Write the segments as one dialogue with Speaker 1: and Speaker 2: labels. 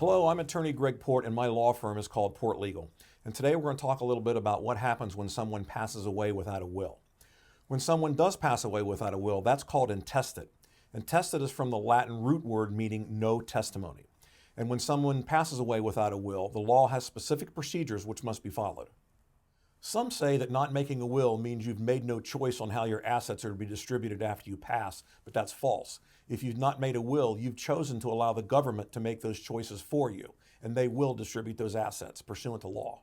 Speaker 1: Hello, I'm attorney Greg Port and my law firm is called Port Legal. And today we're going to talk a little bit about what happens when someone passes away without a will. When someone does pass away without a will, that's called intestate. Intestate is from the Latin root word meaning no testimony. And when someone passes away without a will, the law has specific procedures which must be followed. Some say that not making a will means you've made no choice on how your assets are to be distributed after you pass, but that's false. If you've not made a will, you've chosen to allow the government to make those choices for you, and they will distribute those assets pursuant to law.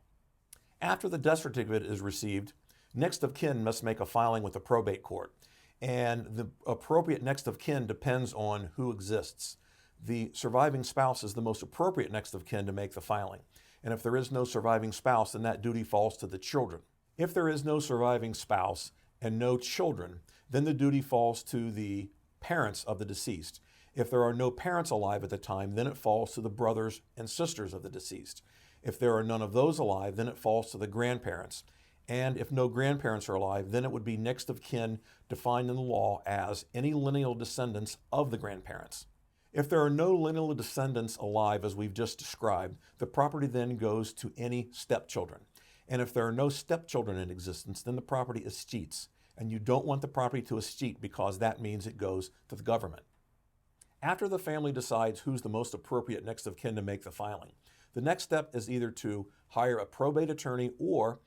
Speaker 1: After the death certificate is received, next of kin must make a filing with the probate court, and the appropriate next of kin depends on who exists. The surviving spouse is the most appropriate next of kin to make the filing. And if there is no surviving spouse, then that duty falls to the children. If there is no surviving spouse and no children, then the duty falls to the parents of the deceased. If there are no parents alive at the time, then it falls to the brothers and sisters of the deceased. If there are none of those alive, then it falls to the grandparents. And if no grandparents are alive, then it would be next of kin defined in the law as any lineal descendants of the grandparents. If there are no lineal descendants alive, as we've just described, the property then goes to any stepchildren. And if there are no stepchildren in existence, then the property escheats. And you don't want the property to escheat because that means it goes to the government. After the family decides who's the most appropriate next of kin to make the filing, the next step is either to hire a probate attorney or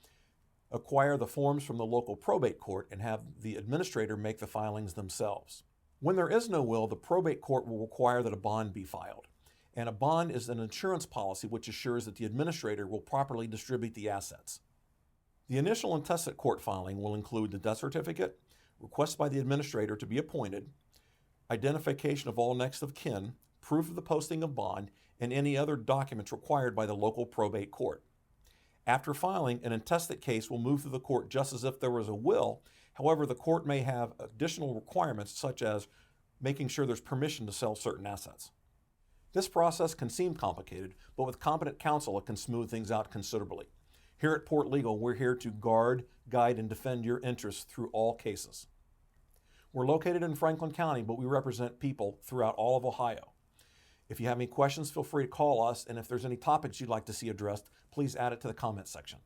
Speaker 1: acquire the forms from the local probate court and have the administrator make the filings themselves. When there is no will, the probate court will require that a bond be filed. And a bond is an insurance policy which assures that the administrator will properly distribute the assets. The initial intestate court filing will include the death certificate, request by the administrator to be appointed, identification of all next of kin, proof of the posting of bond, and any other documents required by the local probate court. After filing, an intestate case will move through the court just as if there was a will. However, the court may have additional requirements such as making sure there's permission to sell certain assets. This process can seem complicated, but with competent counsel it can smooth things out considerably. Here at Port Legal, we're here to guard, guide, and defend your interests through all cases. We're located in Franklin County, but we represent people throughout all of Ohio. If you have any questions, feel free to call us, and if there's any topics you'd like to see addressed, please add it to the comments section.